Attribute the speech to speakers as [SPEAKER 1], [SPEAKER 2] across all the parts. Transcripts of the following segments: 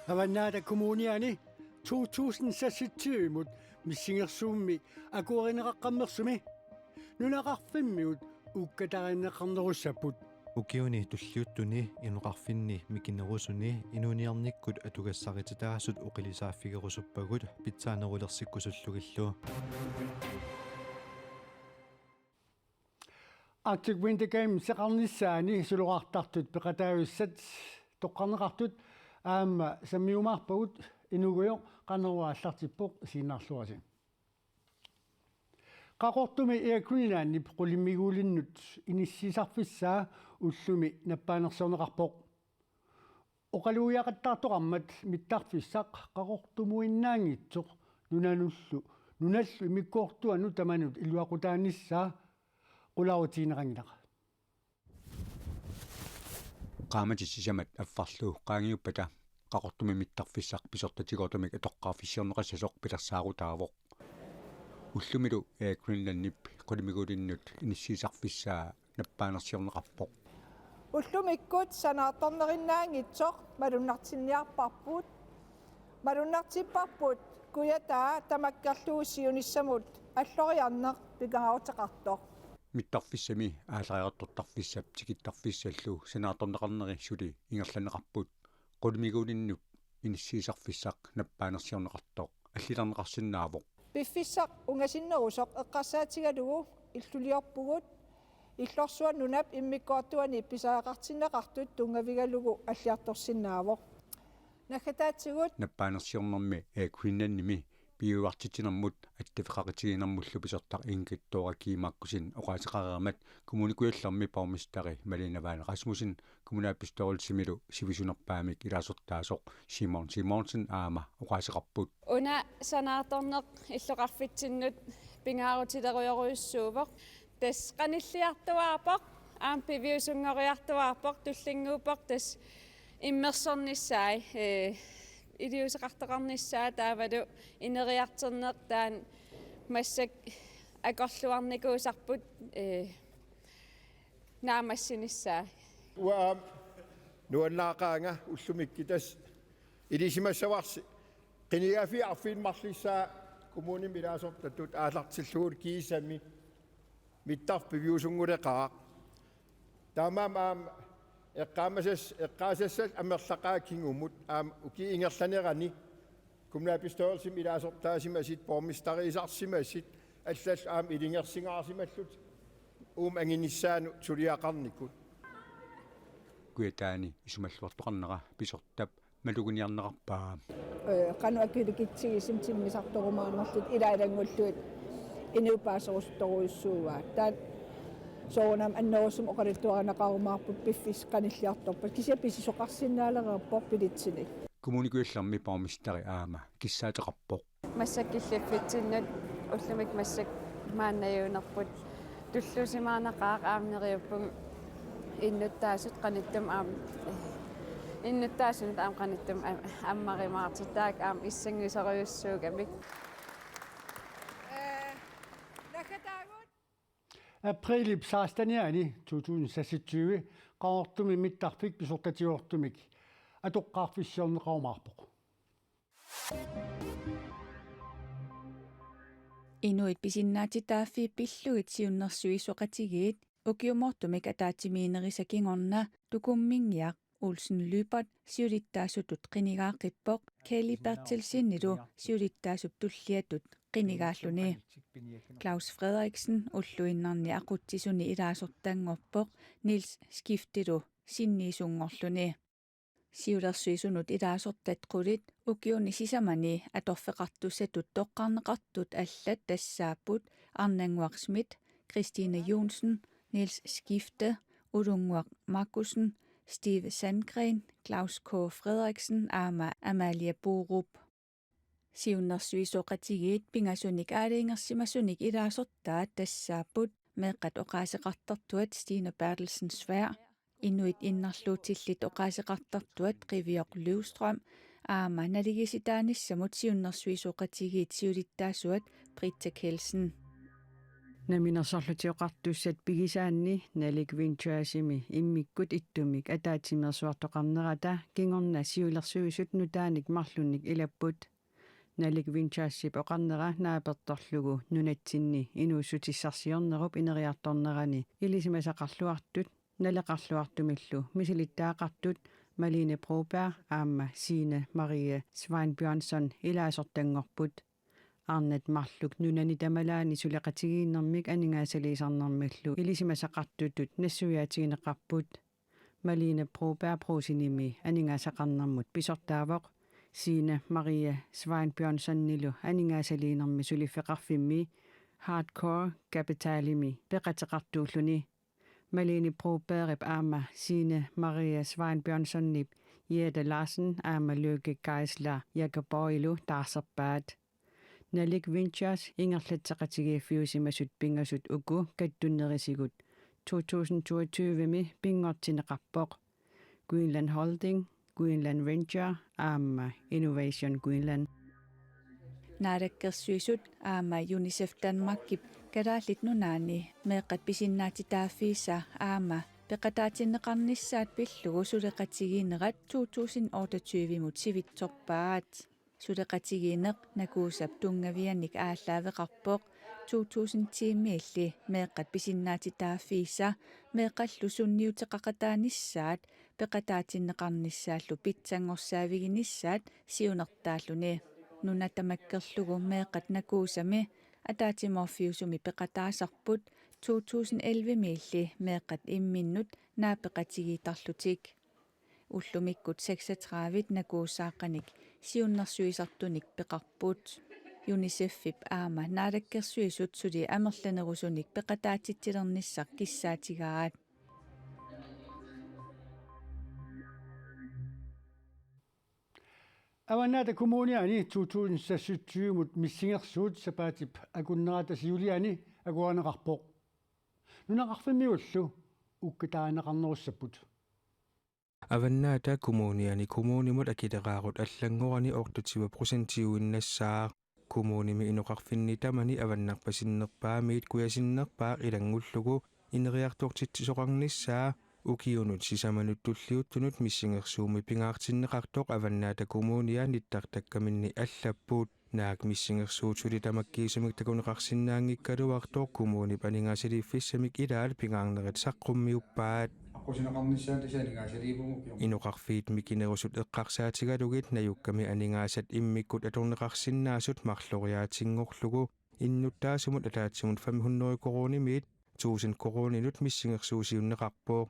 [SPEAKER 1] Avannaata kommuniani 2026 mut missingersuummi akuarineqaqqammersumi nunaqarfimmiut ukkatarineqqarnerussaput
[SPEAKER 2] ukiuni tulliuttuni inuqarfinni mikinerusuni inuuniarnikkut atugassaqititaassut uqilisaaffigerusuppagut pitsaanerulersikkusullugillu
[SPEAKER 1] Arctic Winter Games seqarnissaani suluqartartut peqataavissat toqqarneqartut aamma sammiumaarpagut inuguyo qanerwaallartippoq siinarluasi qaqortumi Greenland qulimmiguulinnut inissiisarfissaa ullumi nappaanersorneqarpoq oqaluuyaqattaartoqarmat mittarfissaq qaqortumuinnaangitsoq nunallu imikkoortuanu tamanut iluaqutaanissaa qulautiinerangilaqa
[SPEAKER 3] qaamatissisamat affarluu qaangiuppata qaqortumi mittarfissaq pisortatigortumik atoqqaarfissiorneqassasoq pilersaarutaavoq ullumilu Greenlandnip qulimiguulinnut inissiisarfissaa nappaanersiorneqarpoq
[SPEAKER 4] уллумиккут санаатторнериннаангитсоқ малуннартиппарпут куятаа тамаккерлуусиунissamут аллориарнеқ пикараутеқартоқ
[SPEAKER 3] mittarfissami аалариартортарфиссап тикиттарфиссаллу санааторнеқарнери сули ингерланеқарпут qulimiguulinnut inissiisarfissaq nappaanersiorneqartoq аллиларнеқарсинаавоқ
[SPEAKER 4] пиффиссақ унгасиннерусоқ эққарсаатигалугу иллулиорпугут иллорсуан нунап иммиккоортуани писаақартиннеқартут тунгавигалугу аллиарторсинаавоқ нахатаатсигут
[SPEAKER 3] наппаанерсиорнэрми Greenlandними биуартитинэрмут аттафеқаритигинэрмуллу писортар ингиттооракиимааккусин оqaасеқареермат коммуникуйаллэрми паумистари малинаваана Расмусин коммунаппистоорилсимилу сивисунерпаамик илаасортаасоқ Simonsen аама оqaасеқарпут
[SPEAKER 5] уна санааторнеқ иллоқарфитсиннут пингаарутилеруйоруйуссуувоқ тас qanilliartuaarpoq аам пивиусунгориартуаарpoq туллингуупоқ тас иммерсорнissaai илиусеқартеқарнissaа таавалу инериартернеқ таан массак акорлуарникуусарпут наамассинissaа
[SPEAKER 6] уа нуаннаақаанга уллумиккитас илисимассаварси qinigafi arfiinmarlissaa kommuni milaasортатут аалартиллуут киисами миттарпивиусунгулеқаа таамаам эққаасассал амерлақаа кингумут аам уки ингерланерани коммунапистоорсим илаасортаасимасит пормистариисарсимасит аллал аам илингерсингаарсималлут ангиниссаану сулиақарникут
[SPEAKER 3] куятаани исумаллуартоқарнера писортап малугуниарнеқарпаа
[SPEAKER 4] кану акиликитсигисим тиммисарторумаанерлут илаалангуллуит инуупаасерусторуиссууваа таат соонам аннерусум оқалиттуаранақарумаарпут пиффис қаниллиарторпат кисаписисоқарсинаалерерпор пилитсини
[SPEAKER 3] коммуникуйаллэрми паумистари аама киссаатеқарпоқ
[SPEAKER 5] массаккиллиффитсиннут уллумик массак мааннаюунерпут туллусимаанақаа аамнериуппун иннуттаасут қаниттум аам иннуттаасунут аам қаниттум аммаримаартитаак аам иссангисериуссуугамик
[SPEAKER 1] April saastaniani 2026 qaortumi mittarfik pisortatiortumik atoqqaarfissiorneqarumaarpoq
[SPEAKER 7] Inuit pisinnaatitaafi pillugit siunnersuisuqatigiit ukiumortumik ataatimiinerisakingorna tukummingiaq Olsen Lybert siulittaasutut qinigaaqippoq Kelly Bertelsinnilu siulittaasup tulliatut qinigaalluni Claus Frederiksen ulluinnarni aquttisuni ilaasortaangorpoq Nils Skiftilu sinniisungorluni siulersuisunut ilaasortat qulit ukiuni sisamani atorfeqartussatut toqqarneqartut allat tassaaput Arnanguaq Schmidt Christine Jonsen Nils Skifte Ulunguaq Markussen Steve Sandgren, Claus K. Frederiksen, Ama Amalia Borup. Siunnersuisoqatigiit pingasunik aalingersimasunik ilaasortaat tassaaput meeqqat oqaaseqartartuat Stine Bertelsen Svær, Inuit innerluutillit oqaaseqartartuat Qivioq Løvstrøm, Ama naligisitaanissamut siunnersuisoqatigiit siulittaasuat Britta Kelsen.
[SPEAKER 8] Naminersorlutioqartussat pigisaanni nalik vintuasimi immikkut ittumik ataatimersuartoqarnerata kingorna siulersuisut nutaanik marlunnik ilapput nalik vintuassip oqarnera naapertorlugu nunatsinni inuussutissarsiornerup ineriartornerani ilisimasaqarluartut naleqarluartumillu misilittaaqartut Malene Broberg aamma Signe Marie Sveinbjørnsson ilaasortangorput Arnet marluk nunani tamalaani suleqatigiinnermik aningaasaliisarnermallu ilisimasaqartutut nassuyaatigineqarput Malene Broberg prosinimi aningaasaqarnermut pisortaavoq Signe Marie Sveinbjørnssonnilu aningaasaliinermi suliffeqarfimmi hardcore kapitalimi peqateqartuulluni Malene Broberg aamma Signe Marie Sveinbjørnssonnip Jette Larsen aamma Løkke Geisler Jakoboilu taarserpaat Nalik Ventures ingerlatseqatigiiffiusimasut pingasut uku kattunnerisigut 2022 pingortineqarpoq Greenland Holding Greenland Venture aamma Innovation Greenland
[SPEAKER 7] Naarakkersuisut aamma UNICEF Danmarkip kadaallit nunaani meeqqat pisinnaatitaafiissa aamma peqataatineqarnissaat pillugu suleqatigiinerat 2028 mut sivitsorpaat suleqatigiineq nakuusap tungavianik aallaaveqarpoq 2010 meeqqat pisinnaatitaafiissa meeqqallu sunniuteqaqataanissaat peqataatineqarnissaallu pitsangorsaavignissaat siunertaalluni nunatamakkerlugu meeqqat nakuusami ataatimorfiusumi peqataasarput 2011 miilli meeqqat imminnut naapeqatigiitarlutik ullumikkut 36 nakuussaaqanik siunnersuisartunik peqarput UNICEF-ip aama naalakkersuisut suli amerlanerusunik peqataatittilernissaq kissaatigaat
[SPEAKER 1] Avannaata kommuniani 2027 mut missingersuut sapaatip akunnerata siuliani aguaneqarpoq nunaqarfimmiullu ukkataaneqarnerussaput
[SPEAKER 9] Avannaata kommunimut akileqaarut allangorani ortutiwa prosentiuinnassaa kommunimi inoqarfinni tamani avannarpasinnerpaamiit kuyasinnerpaa ilangullugu ineriartortisoqarnissaa ukiunut sisamanutulliuttunut missingersuumi pingaartinneqartoq avannaata kommunia nittartakkaminni allappuut naak missingersuutsuli tamakkiisumik takuneqarsinnaangikkaluartoq kommunip aningaasaliiffissamik ilaal pingaarnerit saqqummiuppaat inoqarfiit mikinerusut eqqarsaatigalugit najukkami aningaasat immikkut atorneqarsinnaasut marloriaatingorlugu innuttaasumut ataatsimut 500 koronimiit 1000 koroninut missingersuusiunneqarpooq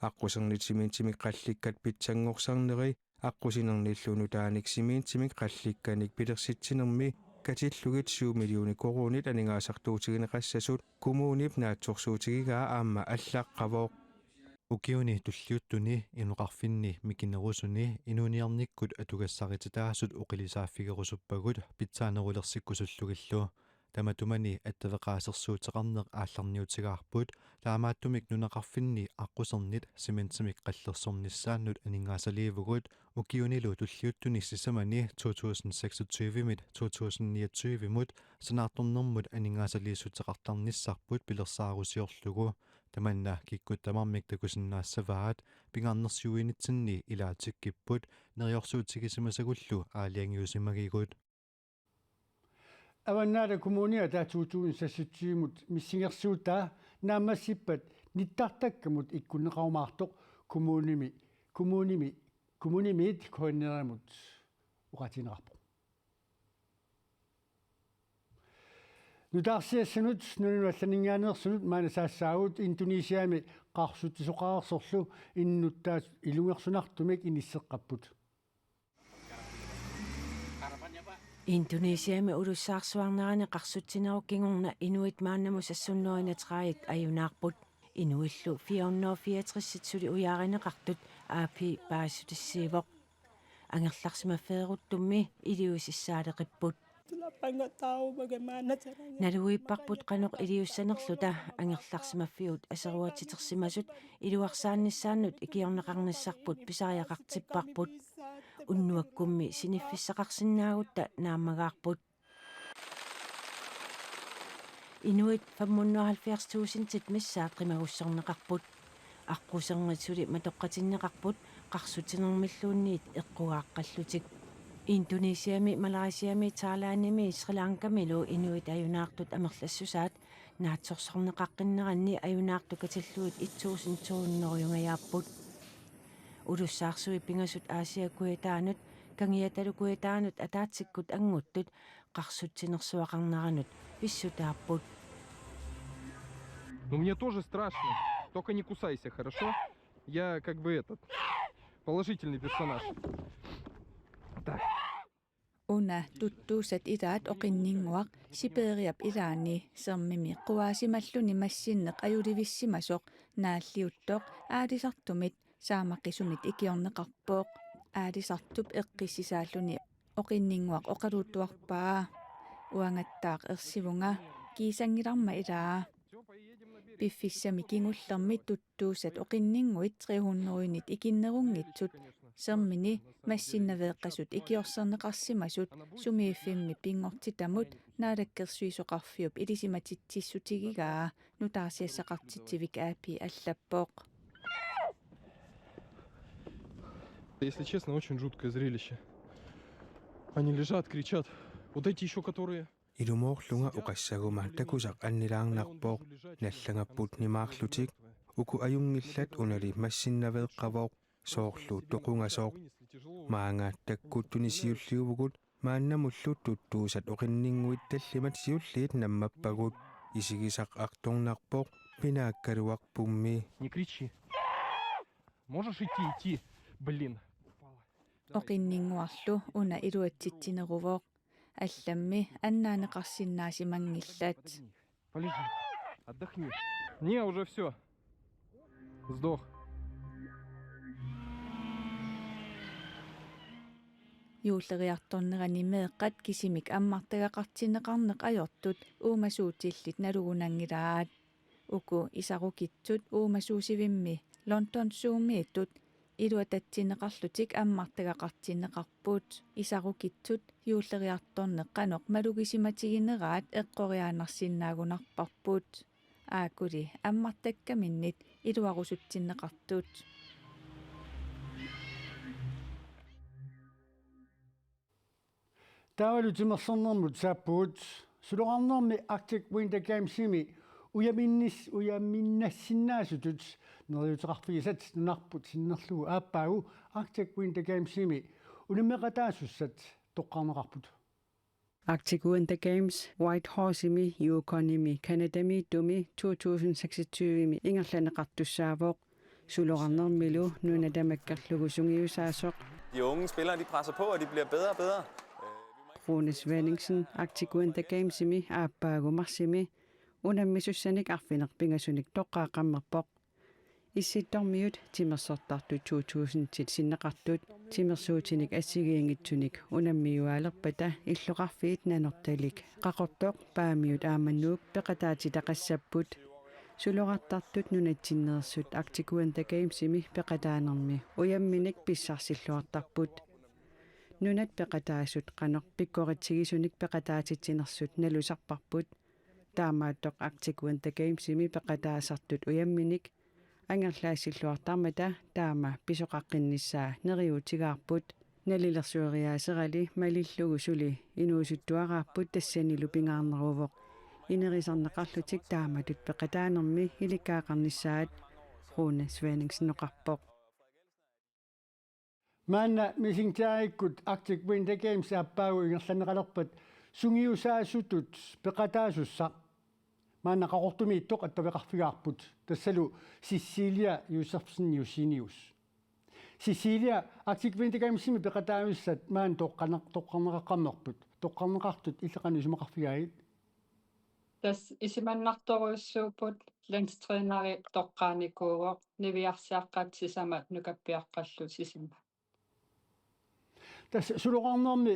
[SPEAKER 9] аққусернитсимиинтимик қалликкат питсангорсарнери аққусинерниллуну тааниксимиинтимик қалликканик пилерситсинерми катиллугит 7 миллиони коронит анигаасартуутигинеқассасут коммунип наатсорсуутигигаа аама аллааққавоо
[SPEAKER 2] Ukiuni tulliuttuni inuqarfinni mikinerusuni inuuniarnikkut atugassaritaasut uqilisaafigerusuppagut pitsaanerulersikkusullugillu tamatumani attavaqaasersuuteqarneq aallarniutigaarput taamaattumik nunaqarfinni аққусернит симентимик қаллерсорнissaannut анингааsalиивгут укиунилу tulliuttuni сисамани 2026 мит 2029 мут санаарторнэрмут анингааsalииссутеқартарниссарпут пилерсаарусиорлугу таманна киккуттамармик такусиннаассаваат пингарнерсиуинитсинни илаатиккиппут нериорсуутигисимасагуллу аалиангиусимагигут
[SPEAKER 1] Avannaata kommunia taa 2027 mut missingersuutaa naamassippat nittartakkamut ikkunneqaumaartoq kommunimiit koinneramut uqatineqarpoq nutaarsiassanut nunuallaningaaneersunut maanasaassaagut Indonesiami qaarsuutisoqaarsorlu innuttaat ilungersunartumik inisseqqapput
[SPEAKER 10] Indonesiami ulussaarsuarnerani qarsuttinerukkingorna inuit maannamusassunnuinatraik ajunaarput inuillu 464 suli uyaarineqartut aapi paasutissiivoq angerlarsimafeeruttummi iliusissaaleqipput naluipparput qanoq iliussanerluta angerlarsimaffiut aseruatitersimasut iluarsaannissaannut ikiorneqarnissarput pisariaqartipparput unnuakkummi siniffissaqarsinnaagut naamagaarput Inuit 570.000 missaat qimagussorneqarput аққусернитсули матоққатиннеқарпут қарсутинермиллуунниит эққугааққаллутик Индонесиами Малайсиами Таиландами Шри-Ланкамилу инуит аюнаартут амерлассусаат наатсорсорнеқаққиннеранни аюнаартукатиллуит 1200 улуссаарсуи пингасут аасиаккуятаанут кангиаталукуятаанут атаатсиккут ангуттут қарсутсинерсуақарнаранут писсутааппут.
[SPEAKER 11] Ну мне тоже страшно. Только не кусайся, хорошо? Я как бы этот положительный персонаж. Так.
[SPEAKER 7] Уна туттуусат илаат оқиннингуақ сипериап илаани сермими қуаасималлуни массиннеқ аюливиссимасоқ нааллиуттоқ аалисартумит saamaqisumit ikiorneqarpooq aalisartup eqqissisaalлуни oqinninguaq oqaluuttuarpaa uangattaaq ersivunga kiisangilarma ilaa piffissami kingullermi tuttuusat oqinninguit 300-unit ikinnerungitsut sermini massinnaveeqqasut ikiorserneqarsimasut sumiiffimmi pingortitamut naalakkersuisoqarfiup ilisimatitsissutigigaa nutaarsiassaqartitsivik aapi allappoq.
[SPEAKER 11] Если честно, очень жуткое зрелище. Они лежат, кричат. Вот эти еще, которые...
[SPEAKER 9] Илумоорлунга уqassaguma takusaq annilаарnarpooq nallangapпут nimаарлутик уку аюнгиллат унали массиннавеэққавооq соорлу тоқунgasooq маанга таккуттунисиуллиувгут мааннамуллут туттуусат оқиннингуит таллимат сиуллиит наммаппагут исигисақ арторнарпооq пинааккалуарпумми.
[SPEAKER 11] Не кричи. Можешь идти, блин.
[SPEAKER 7] Oqinninguarlu una iluatsittineruvooq алламми аннаанеқарсиннаасимангиллаат.
[SPEAKER 11] Полежи, отдохни. Не, уже все. Сдох.
[SPEAKER 7] Юуллериарторнерани меэққат кисимик аммартагақартинеқарнеқ ajortut уумасуутиллит налугунангилаат. Уку исарукитсут уумасуусивимми Лондон суумииттут илуататсинеқарлутик аммартагақартинеқарпут исарукитсут юуллериарторнеққаноқ малугисиматигинераат эққориаанарсиннаагунарпарпут аакули аммартаккаминнит илуарусутсиннеқартут.
[SPEAKER 1] таавалутимерсэрнэрмут сааппуут сулоқарнэрми Arctic Winter Games-ими уяминнассиннаасутут нерриутеқарфигисат нунарпут синнерлугу ааппаагу Arctic Winter Games-ими унамеқатаасуссат тоққарнеқарпут.
[SPEAKER 8] Arctic Winter Games White Horse-ими Yukon-ими Canada-ми туми 2026-ими ингерланеқартуссаавооқ сулоқарнэрмилу нунатамаккарлугу сунгиусаасоқ.
[SPEAKER 12] De unge spillere de presser på, og de bliver bedre og bedre.
[SPEAKER 8] Rune Svenningsen Arctic Winter Games-imi aappaagumarsimi unammisussanik arfineq pingasunik toqqaaqammerpoq issittormiut timersortartu 2000 sinneqartut timersuutinik assigiingitsunik unammiuaalerpata illoqarfiit nanortalik qaqortoq paamiut aamannuuk peqataatitaqassapput suloqartartut nunatsinneersut Arctic Winter Games-imi peqataanermi uyamminik pissarsilluartarput nunat peqataasut qanoq pikkoritsigisunik peqataatitsinersut nalusarparput taamaattoq Arctic Winter Games-imi peqataasartut uyamminik angerlaasilluartarmata taama pisoqaqqinnissaa neriutigaarput nalilersueriaaserali malillugu suli inuusuttuaqaarput tassanilu pingaarneruvoq inerisarneqarlutik taamatut peqataanermi ilikkaaqarnissaat Rune Svenningsen noqarpoq.
[SPEAKER 1] Maanna misingtaaikkut Arctic Winter Games aappaagu ingerlaneqalerpat sungiusaasutut peqataasussa maanna qaqortumiittoq attaveqarfigaarput tassalu Sicilia Josefsen-Jusinius Sicilia Arctic Winter Games-imi peqataamissat maan toqqarneqaqqammerput toqqarneqartut illeqanusimaqarfigaagit
[SPEAKER 13] tas isimannartoruussuuput landstræneri toqqaanikuugoq niviarsiaqqaatsisamat nukappiaqqallu sisima
[SPEAKER 1] tas suloqarnermi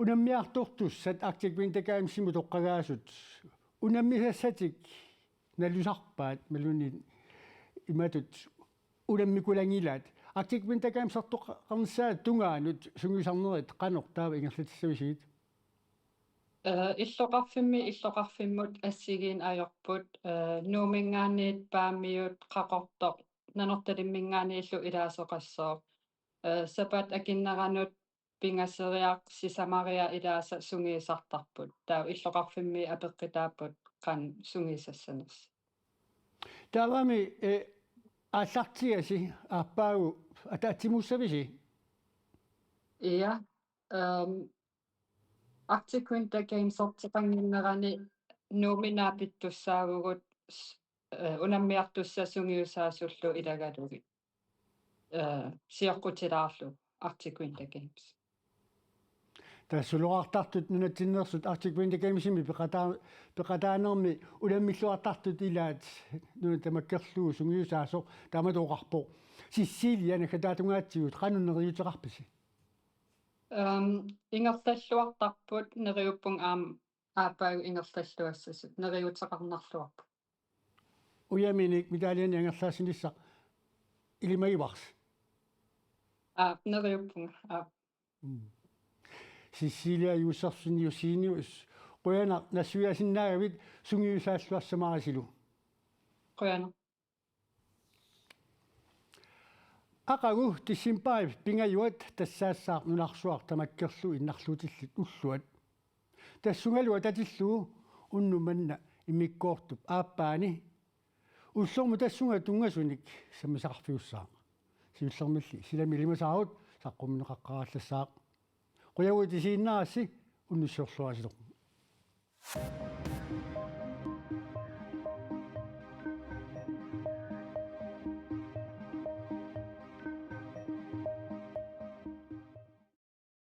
[SPEAKER 1] unammiartortussat Arctic Winter Games-imu toqqagaasut unammisassatik nalusarpaat maluni imatut unammikulangilaat Arctic Winter Games artoqqarnissaat tungaanut sungisarnerit qanoq taava ingerlatissamisiit
[SPEAKER 13] иллоqarfimmut ассигиин ajorput nuumingaanniit paamiut qaqortoq nanortalimmingaaniillu ilaasoqassoo sapat akinneranut pingasseriaq sisamaria ilaasa sungiisartarput taa иллоqarfimmi apeqqitaapput qan sungiisassaners
[SPEAKER 1] Taavami аллартигаси ааппаагу атаатсимуссависи
[SPEAKER 13] ia Arctic Winter Games ortiqanginnerani nuuminaapittussaagugut unammiartussasungiusaasullu ilagalugi siorqutilaarlu Arctic Winter Games
[SPEAKER 1] тассулуартартут нунатсиннерсут Arctic Winter Games-ими пеқатааnermi уламмиллуартартут илаат нуна тамаккерлуу сунгиусаасо таматоқарпо сиссиилиана хатаатунгаатсигут qanuneriuteqarpisi
[SPEAKER 13] ингерллуартарпут нериуппун ааппаагу ингерллуассасут нериутеқарнарлуарпу
[SPEAKER 1] уяминик медалиани ангерлаассинисса илимагиварс
[SPEAKER 13] нериуппун
[SPEAKER 1] Sicilia юсерсиниусиниус qoyana nassuyasinnаагавит сунгиусааллуассамаарисилу
[SPEAKER 13] qoyana
[SPEAKER 1] aqagu tissimpai pingayuat tassaassаа nunarsuar tamakkerlu innarluutillit ulluat tassungalua tatilluu unnumanna imikkoortup aappaani ullormu tassunga tungasunik sammisaqarfiussaa siullermilli silamilimasaarut saqqumneqaqqarallassaaq qoyaguti siinnaassi unnussorluasiloq